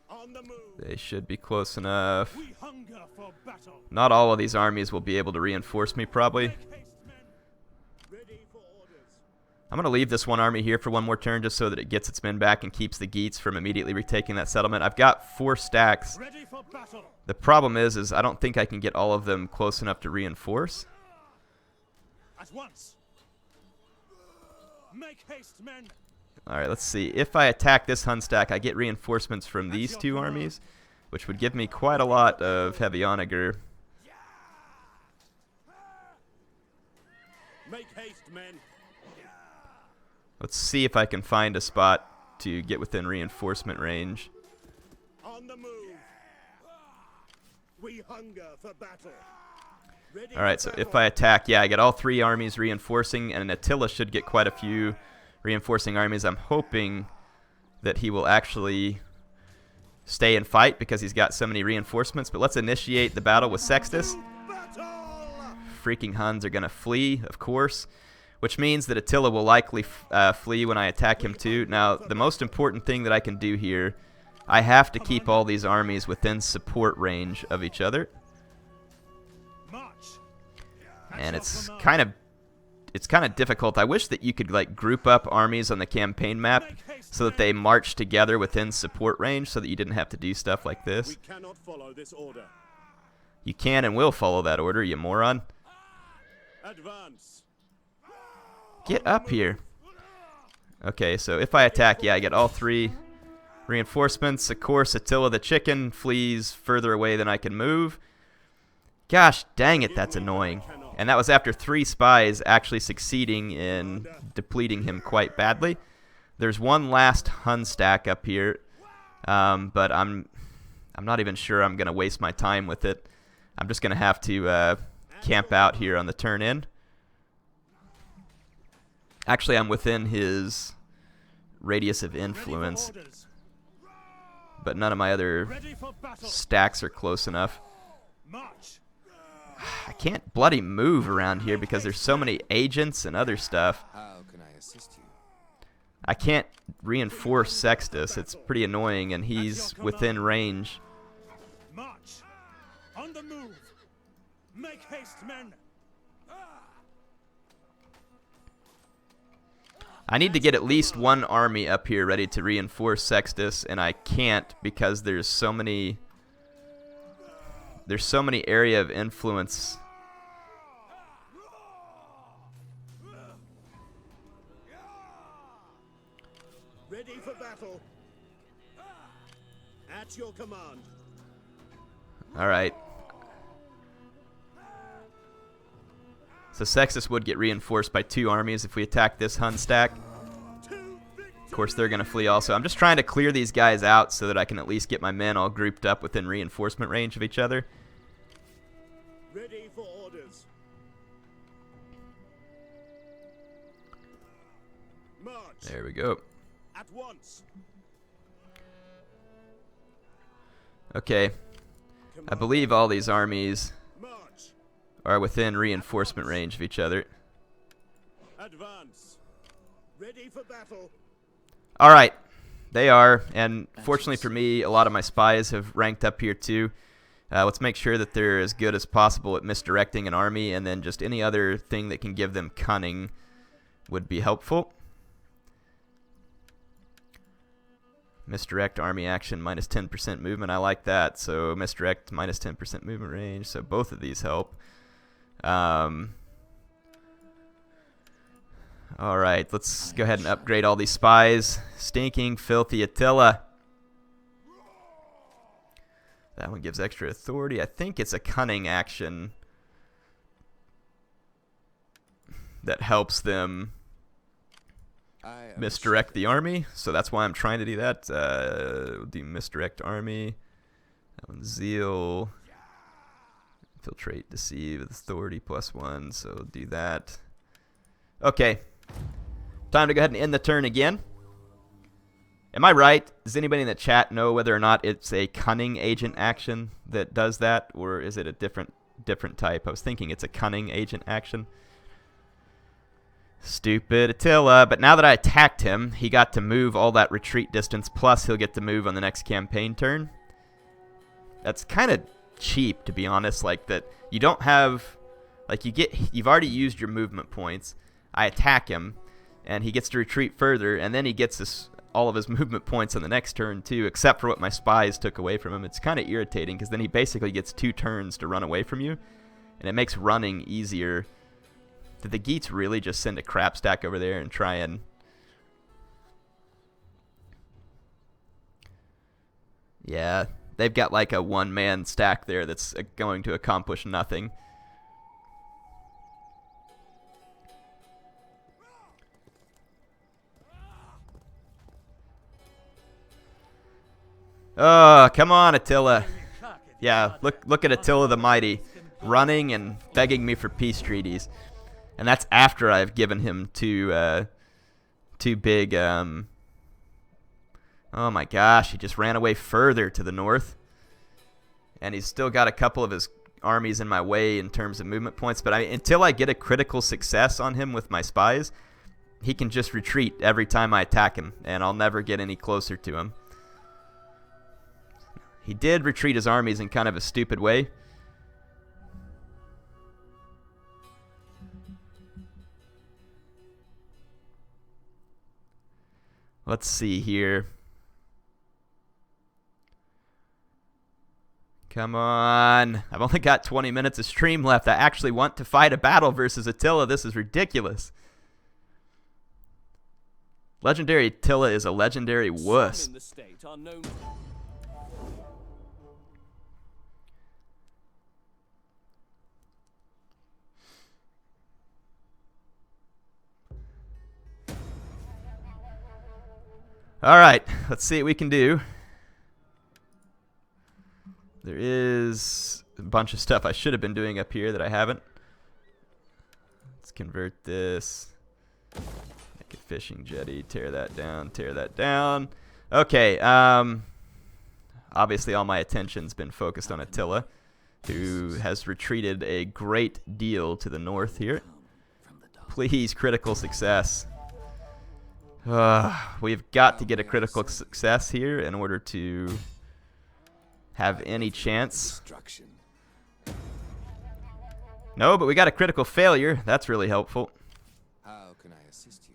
On the move. They should be close enough. We hunger for battle. Not all of these armies will be able to reinforce me, probably. Make haste, men. Ready for orders. I'm going to leave this one army here for one more turn just so that it gets its men back and keeps the Geats from immediately retaking that settlement. I've got 4 stacks. Ready for battle. The problem is I don't think I can get all of them close enough to reinforce. At once. Make haste, men. All right, let's see. If I attack this Hun stack, I get reinforcements from these 2 armies, which would give me quite a lot of Heavy Onager. Make haste, men. Let's see if I can find a spot to get within reinforcement range. On the move. We hunger for battle. Ready All right, for so if battle. I attack, yeah, I get all 3 armies reinforcing, and Attila should get quite a few reinforcing armies. I'm hoping that he will actually stay and fight because he's got so many reinforcements. But let's initiate the battle with Sextus. Battle. Freaking Huns are going to flee, of course, which means that Attila will likely flee when I attack him too. Now, the most important thing that I can do here, I have to keep all these armies within support range of each other. March. And it's kind of difficult. I wish that you could like group up armies on the campaign map so that they march together within support range so that you didn't have to do stuff like We this. cannot follow this order. You can and will follow that order, you moron. Advance. Get up here. Okay, so if I attack, yeah, I get all 3 reinforcements. Of course, Attila the chicken flees further away than I can move. Gosh dang it, that's annoying. And that was after 3 spies actually succeeding in depleting him quite badly. There's one last Hun stack up here, but I'm not even sure I'm going to waste my time with it. I'm just going to have to camp out here on the turn in. Actually, I'm within his radius of influence, Ready for orders. but none of my other Ready for battle. stacks are close enough. March. I can't bloody move around here because there's so many agents and other stuff. How can I assist you? I can't reinforce Sextus. It's pretty annoying, and he's within range. March. On the move. Make haste, men. I need to get at least 1 army up here ready to reinforce Sextus, and I can't because there's so many area of influence. Ready for battle. At your command. All right. So Sextus would get reinforced by 2 armies if we attack this Hun stack. Of course, they're going to flee also. I'm just trying to clear these guys out so that I can at least get my men all grouped up within reinforcement range of each other. Ready for orders. March. There we go. At once. Okay. I believe all these armies March. are within reinforcement range of each other. Advance. Ready for battle. All right. They are, and fortunately for me, a lot of my spies have ranked up here too. Let's make sure that they're as good as possible at misdirecting an army, and then just any other thing that can give them cunning would be helpful. Misdirect army action minus 10% movement. I like that. So misdirect minus 10% movement range. So both of these help. All right, let's go ahead and upgrade all these spies. Stinking, filthy Attila. That one gives extra authority. I think it's a cunning action. that helps them I am misdirect the army. So that's why I'm trying to do that. Do misdirect army. Zeal. Infiltrate, deceive, authority +1. So do that. Okay. Time to go ahead and end the turn again. Am I right? Does anybody in the chat know whether or not it's a cunning agent action that does that, or is it a different type? I was thinking it's a cunning agent action. Stupid Attila. But now that I attacked him, he got to move all that retreat distance, plus he'll get to move on the next campaign turn. That's kind of cheap, to be honest. Like, that you don't have, like, you've already used your movement points. I attack him, and he gets to retreat further, and then he gets all of his movement points on the next turn too, except for what my spies took away from him. It's kind of irritating because then he basically gets 2 turns to run away from you, and it makes running easier. Did the Geats really just send a crap stack over there and try and... Yeah, they've got like a 1-man stack there that's going to accomplish nothing. Oh, come on, Attila. Yeah, look at Attila the Mighty, running and begging me for peace treaties. And that's after I've given him two big, oh my gosh, he just ran away further to the north. And he's still got a couple of his armies in my way in terms of movement points. But until I get a critical success on him with my spies, he can just retreat every time I attack him, and I'll never get any closer to him. He did retreat his armies in kind of a stupid way. Let's see here. Come on. I've only got 20 minutes of stream left. I actually want to fight a battle versus Attila. This is ridiculous. Legendary Attila is a legendary wuss. Alright, let's see what we can do. There is a bunch of stuff I should have been doing up here that I haven't. Let's convert this. Make a fishing jetty. Tear that down. Tear that down. Okay, obviously all my attention's been focused on Attila, who has retreated a great deal to the north here. Please, critical success. We've got to get a critical success here in order to have any chance. No, but we got a critical failure. That's really helpful. How can I assist you?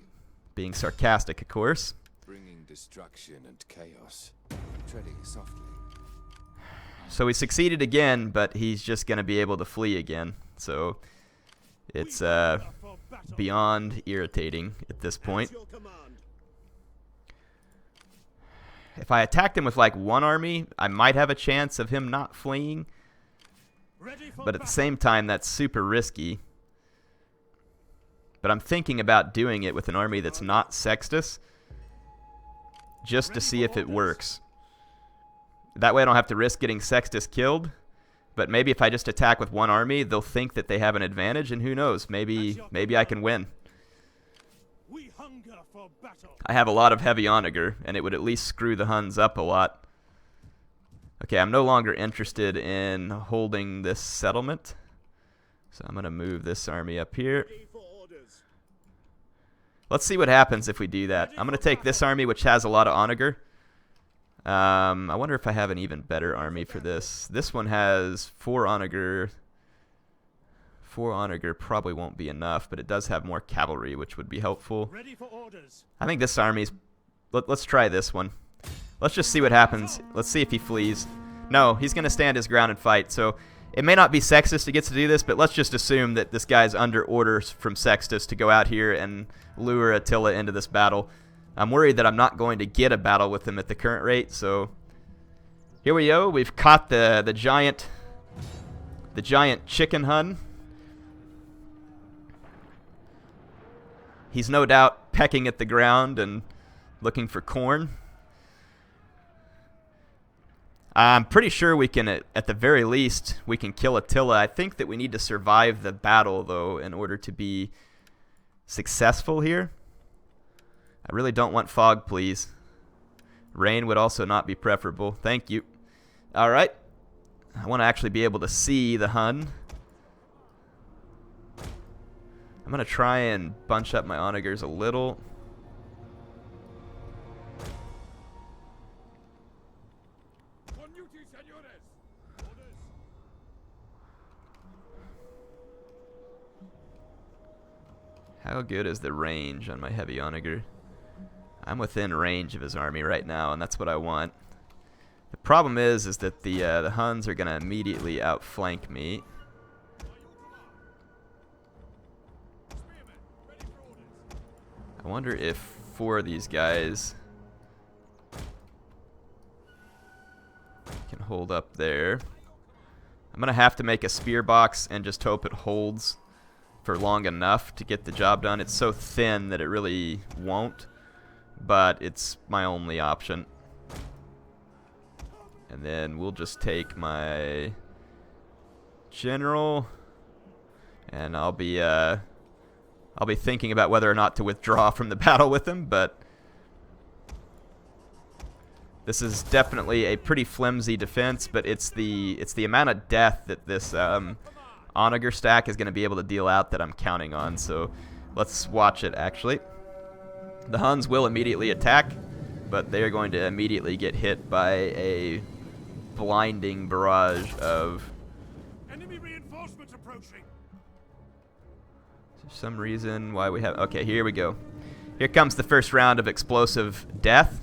Being sarcastic, of course. Bringing destruction and chaos. Treading softly. So we succeeded again, but he's just going to be able to flee again. So it's beyond irritating at this point. If I attacked him with like 1 army, I might have a chance of him not fleeing. But at the same time, that's super risky. But I'm thinking about doing it with an army that's not Sextus, just to see if it works. That way I don't have to risk getting Sextus killed. But maybe if I just attack with 1 army, they'll think that they have an advantage, and who knows, maybe I can win. I have a lot of Heavy Onager, and it would at least screw the Huns up a lot. Okay, I'm no longer interested in holding this settlement. So I'm going to move this army up here. Let's see what happens if we do that. I'm going to take this army, which has a lot of Onager. I wonder if I have an even better army for this. This one has 4 Onager. 4 Onager probably won't be enough, but it does have more cavalry, which would be helpful. I think this army's... Let's try this one. Let's just see what happens. Let's see if he flees. No, he's going to stand his ground and fight. So it may not be Sextus that gets to do this, but let's just assume that this guy's under orders from Sextus to go out here and lure Attila into this battle. I'm worried that I'm not going to get a battle with him at the current rate, so here we go. We've caught the giant chicken Hun. He's no doubt pecking at the ground and looking for corn. I'm pretty sure we can, at the very least, we can kill Attila. I think that we need to survive the battle, though, in order to be successful here. I really don't want fog, please. Rain would also not be preferable. Thank you. All right. I want to actually be able to see the Hun. I'm going to try and bunch up my onagers a little. How good is the range on my Heavy Onager? I'm within range of his army right now, and that's what I want. The problem is that the Huns are going to immediately outflank me. I wonder if 4 of these guys can hold up there. I'm going to have to make a spear box and just hope it holds for long enough to get the job done. It's so thin that it really won't, but it's my only option. And then we'll just take my general, and I'll be thinking about whether or not to withdraw from the battle with him, but this is definitely a pretty flimsy defense, but it's the amount of death that this Onager stack is going to be able to deal out that I'm counting on. So let's watch it, actually. The Huns will immediately attack, but they're going to immediately get hit by a blinding barrage of Enemy reinforcements approaching. For some reason why we have... Okay, here we go. Here comes the first round of explosive death.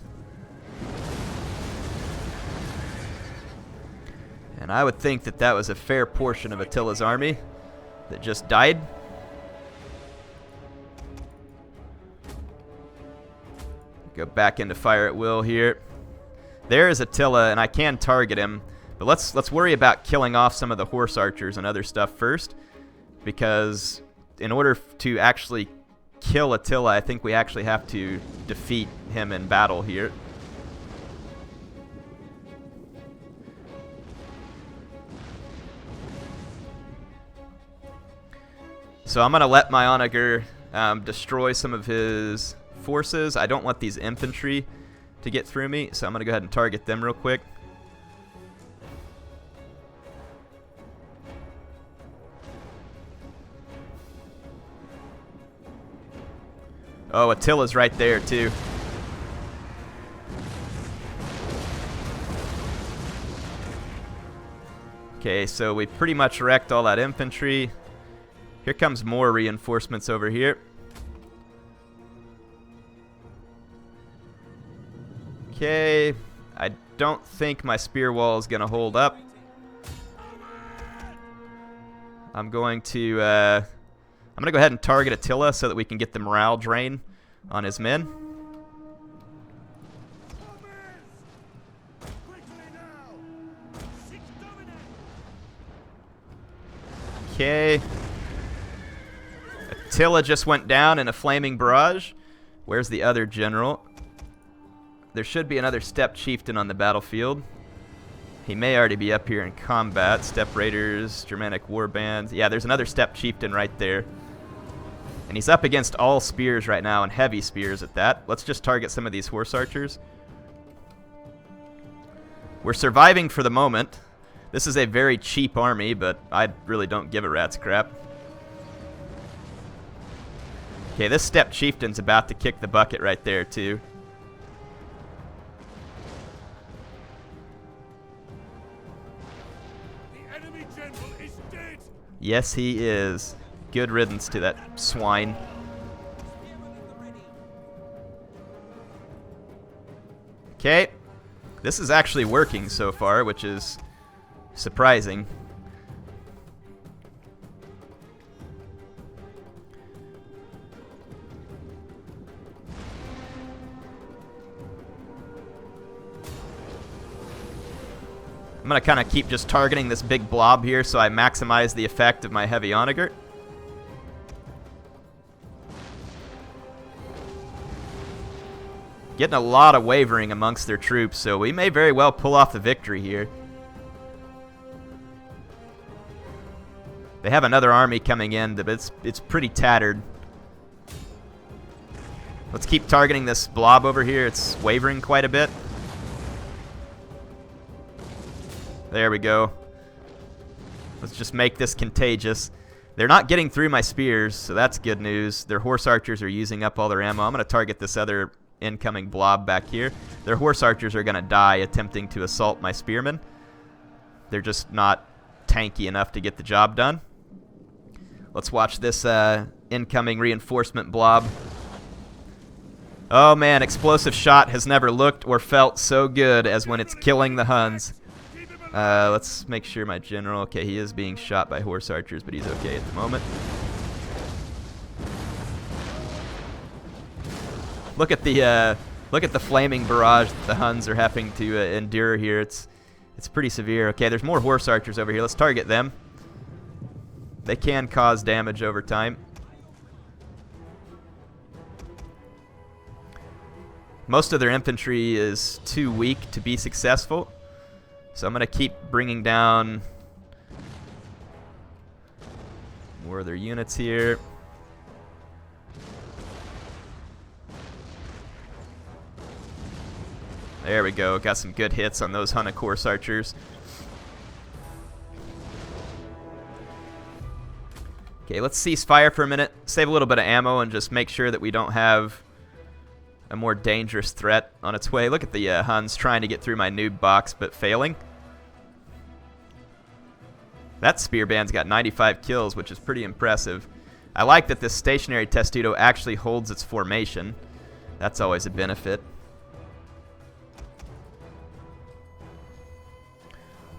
And I would think that that was a fair portion of Attila's army that just died. Go back into fire at will here. There is Attila, and I can target him. But let's worry about killing off some of the horse archers and other stuff first, because in order to actually kill Attila, I think we actually have to defeat him in battle here. So I'm going to let my Onager destroy some of his forces. I don't want these infantry to get through me, so I'm going to go ahead and target them real quick. Oh, Attila's right there, too. Okay, so we pretty much wrecked all that infantry. Here comes more reinforcements over here. Okay, I don't think my spear wall is going to hold up. I'm going to go ahead and target Attila so that we can get the morale drain on his men. Okay. Attila just went down in a flaming barrage. Where's the other general? There should be another steppe chieftain on the battlefield. He may already be up here in combat. Steppe raiders, Germanic war bands. Yeah, there's another steppe chieftain right there. And he's up against all spears right now, and heavy spears at that. Let's just target some of these horse archers. We're surviving for the moment. This is a very cheap army, but I really don't give a rat's crap. Okay, this steppe chieftain's about to kick the bucket right there, too. The enemy general is dead. Yes, he is. Good riddance to that swine. Okay. This is actually working so far, which is surprising. I'm going to kind of keep just targeting this big blob here so I maximize the effect of my Heavy Onager. Getting a lot of wavering amongst their troops, so we may very well pull off the victory here. They have another army coming in, but it's pretty tattered. Let's keep targeting this blob over here. It's wavering quite a bit. There we go. Let's just make this contagious. They're not getting through my spears, so that's good news. Their horse archers are using up all their ammo. I'm going to target this other incoming blob back here. Their horse archers are going to die attempting to assault my spearmen. They're just not tanky enough to get the job done. Let's watch this incoming reinforcement blob. Oh man, explosive shot has never looked or felt so good as when it's killing the Huns. Let's make sure my general, okay, he is being shot by horse archers, but he's okay at the moment. Look at the flaming barrage that the Huns are having to endure here. It's pretty severe. Okay, there's more horse archers over here. Let's target them. They can cause damage over time. Most of their infantry is too weak to be successful, so I'm going to keep bringing down more of their units here. There we go. Got some good hits on those Hunnic horse archers. Okay, let's cease fire for a minute, save a little bit of ammo, and just make sure that we don't have a more dangerous threat on its way. Look at the Huns trying to get through my noob box, but failing. That spear band's got 95 kills, which is pretty impressive. I like that this stationary testudo actually holds its formation. That's always a benefit.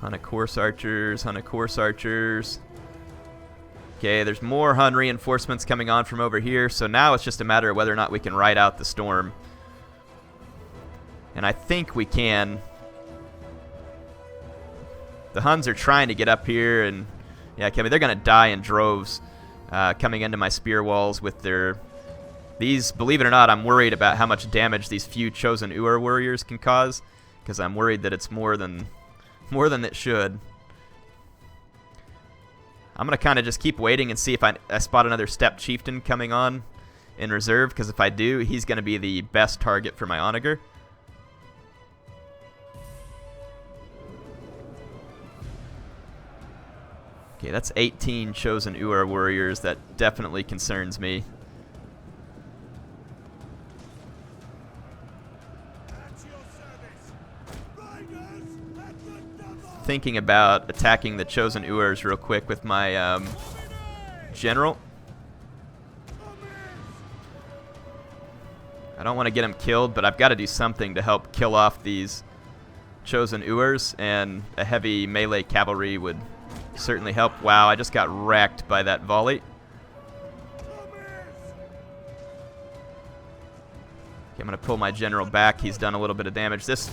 Hunnic horse archers, Hunnic horse archers. Okay, there's more Hun reinforcements coming on from over here, so now it's just a matter of whether or not we can ride out the storm. And I think we can. The Huns are trying to get up here, and yeah, Kevin, they're going to die in droves coming into my spear walls with their... These, believe it or not, I'm worried about how much damage these few chosen Ur warriors can cause, because I'm worried that it's more than it should. I'm going to kind of just keep waiting and see if I spot another steppe chieftain coming on in reserve, because if I do, he's going to be the best target for my onager. Okay, that's 18 chosen Ur warriors. That definitely concerns me. Thinking about attacking the chosen Urs real quick with my general. I don't want to get him killed, but I've got to do something to help kill off these chosen Urs, and a heavy melee cavalry would certainly help. Wow, I just got wrecked by that volley. Okay, I'm going to pull my general back. He's done a little bit of damage. This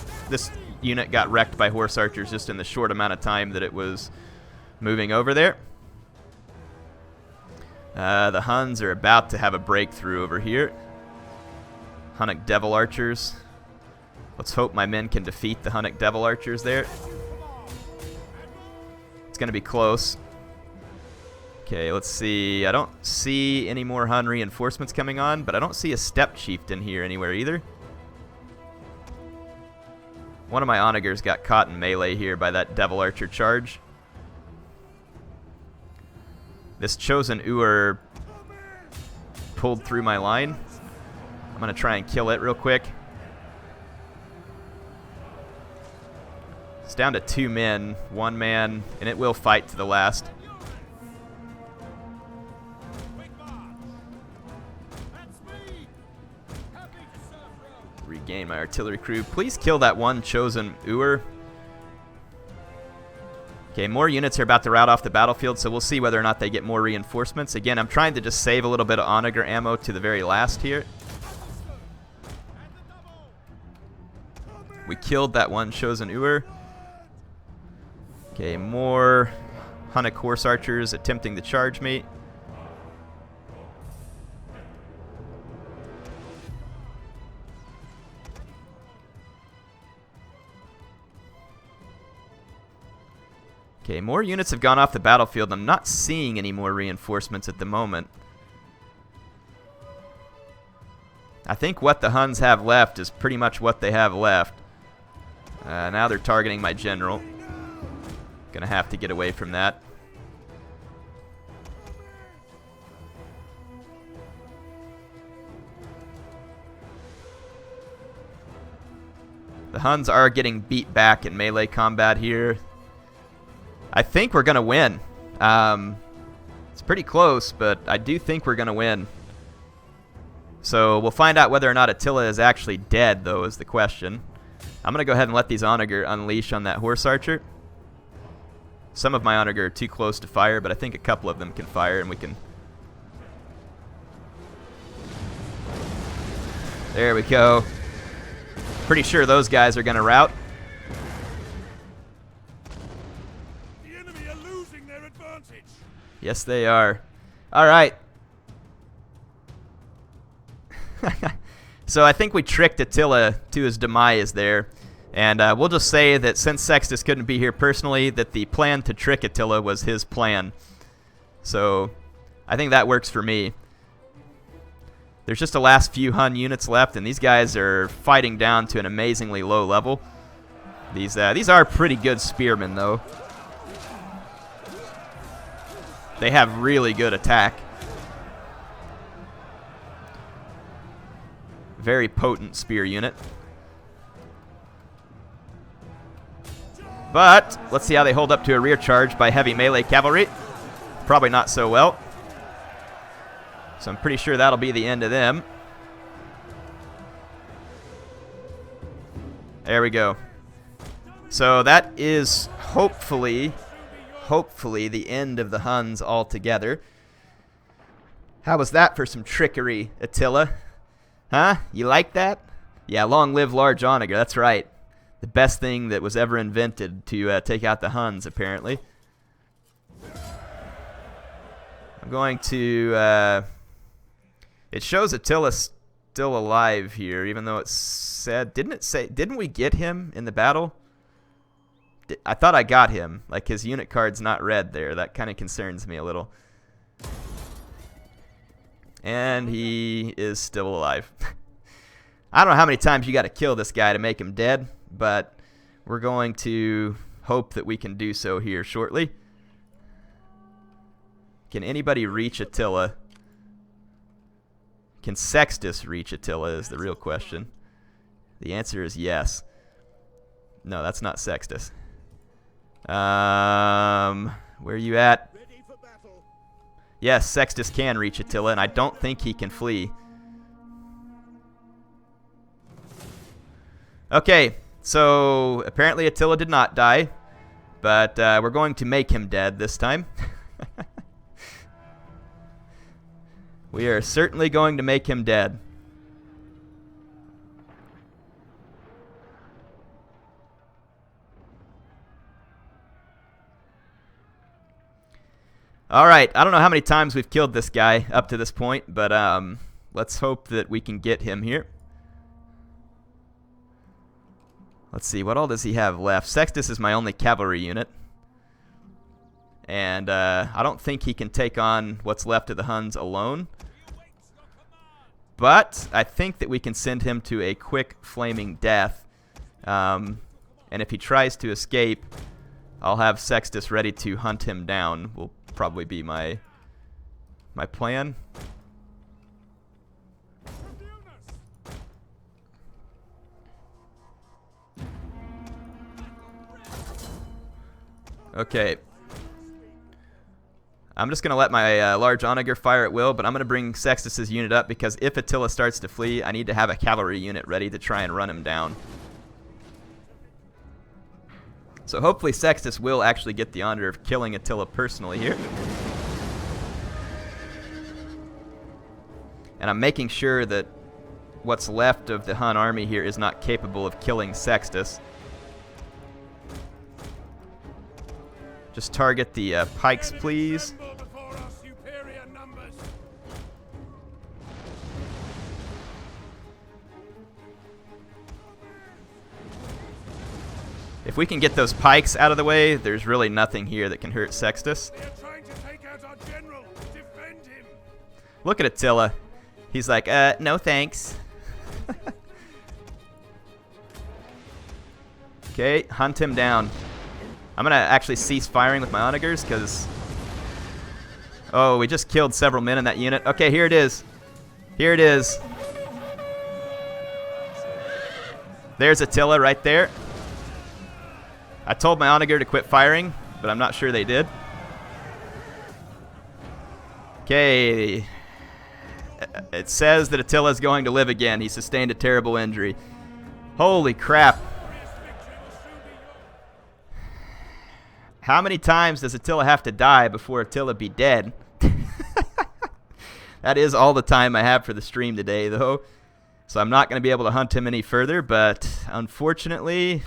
unit got wrecked by horse archers just in the short amount of time that it was moving over there. The Huns are about to have a breakthrough over here. Hunnic devil archers. Let's hope my men can defeat the Hunnic devil archers there. It's going to be close. Okay, let's see. I don't see any more Hun reinforcements coming on, but I don't see a steppe chieftain here anywhere either. One of my onagers got caught in melee here by that devil archer charge. This chosen Ur pulled through my line. I'm going to try and kill it real quick. It's down to 2 men, 1 man, and it will fight to the last. Regain my artillery crew. Please kill that one chosen Ur. Okay, more units are about to rout off the battlefield, so we'll see whether or not they get more reinforcements. Again, I'm trying to just save a little bit of onager ammo to the very last here. We killed that one chosen Ur. Okay, more Hunnic horse archers attempting to charge me. Okay, more units have gone off the battlefield. I'm not seeing any more reinforcements at the moment. I think what the Huns have left is pretty much what they have left. Now they're targeting my general. Gonna have to get away from that. The Huns are getting beat back in melee combat here. I think we're gonna win. It's pretty close, but I do think we're gonna win. So we'll find out whether or not Attila is actually dead, though, is the question. I'm going to go ahead and let these Onager unleash on that horse archer. Some of my Onager are too close to fire, but I think a couple of them can fire, and we can... There we go. Pretty sure those guys are going to rout. The enemy are losing their advantage. Yes, they are. All right. So I think we tricked Attila to his demise there. And we'll just say that since Sextus couldn't be here personally, that the plan to trick Attila was his plan. So I think that works for me. There's just the last few Hun units left, and these guys are fighting down to an amazingly low level. These are pretty good spearmen, though. They have really good attack. Very potent spear unit. But let's see how they hold up to a rear charge by heavy melee cavalry. Probably not so well. So I'm pretty sure that'll be the end of them. There we go. So that is hopefully the end of the Huns altogether. How was that for some trickery, Attila? Huh? You like that? Yeah, long live large Onager, that's right. The best thing that was ever invented to take out the Huns, apparently. I'm going to... it shows Attila's still alive here, even though it said... Didn't we get him in the battle? I thought I got him. Like, his unit card's not red there. That kind of concerns me a little. And he is still alive. I don't know how many times you got to kill this guy to make him dead, but we're going to hope that we can do so here shortly. Can anybody reach Attila? Can Sextus reach Attila is the real question. The answer is yes. No, that's not Sextus. Where are you at? Yes, Sextus can reach Attila, and I don't think he can flee. Okay, so apparently Attila did not die, but we're going to make him dead this time. We are certainly going to make him dead. Alright, I don't know how many times we've killed this guy up to this point, but let's hope that we can get him here. Let's see, what all does he have left? Sextus is my only cavalry unit. And I don't think he can take on what's left of the Huns alone. But I think that we can send him to a quick flaming death. And if he tries to escape, I'll have Sextus ready to hunt him down. Will probably be my plan. Okay. I'm just going to let my large Onager fire at will, but I'm going to bring Sextus's unit up because if Attila starts to flee, I need to have a cavalry unit ready to try and run him down. So hopefully Sextus will actually get the honor of killing Attila personally here. And I'm making sure that what's left of the Hun army here is not capable of killing Sextus. Just target the pikes, please. If we can get those pikes out of the way, there's really nothing here that can hurt Sextus. They are trying to take out our general. Defend him. Look at Attila. He's like, no thanks. Okay, hunt him down. I'm going to actually cease firing with my onagers because... Oh, we just killed several men in that unit. Okay, here it is. Here it is. There's Attila right there. I told my onager to quit firing, but I'm not sure they did. Okay. It says that Attila is going to live again. He sustained a terrible injury. Holy crap. How many times does Attila have to die before Attila be dead? That is all the time I have for the stream today, though. So I'm not going to be able to hunt him any further, but unfortunately,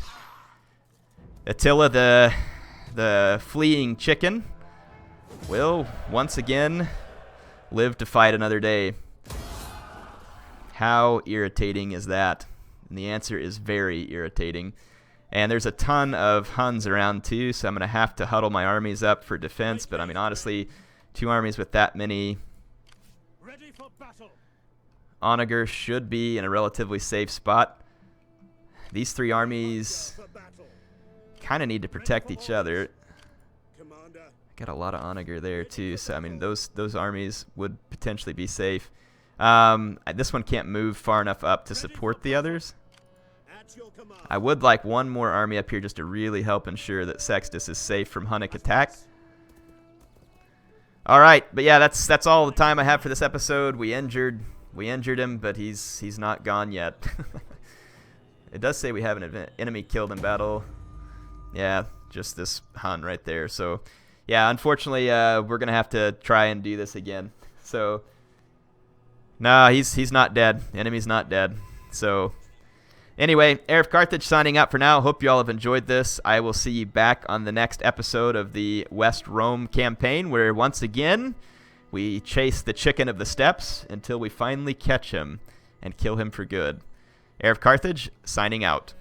Attila, the fleeing chicken, will once again live to fight another day. How irritating is that? And the answer is very irritating. And there's a ton of Huns around too, so I'm going to have to huddle my armies up for defense. But I mean, honestly, 2 armies with that many Ready for battle. onager should be in a relatively safe spot. These 3 armies For battle. kind of need to protect each other. Commander. Got a lot of onager there too, so I mean those armies would potentially be safe. This one can't move far enough up to support the others. At your command. I would like one more army up here just to really help ensure that Sextus is safe from Hunnic attack. All right, but yeah, that's all the time I have for this episode. We injured him, but he's not gone yet. It does say we have an enemy killed in battle. Yeah, just this Hun right there. So, yeah, unfortunately, we're gonna have to try and do this again. So, no, he's not dead. The enemy's not dead. So, anyway, HeirofCarthage signing out for now. Hope you all have enjoyed this. I will see you back on the next episode of the West Rome campaign, where once again we chase the chicken of the steppes until we finally catch him and kill him for good. HeirofCarthage signing out.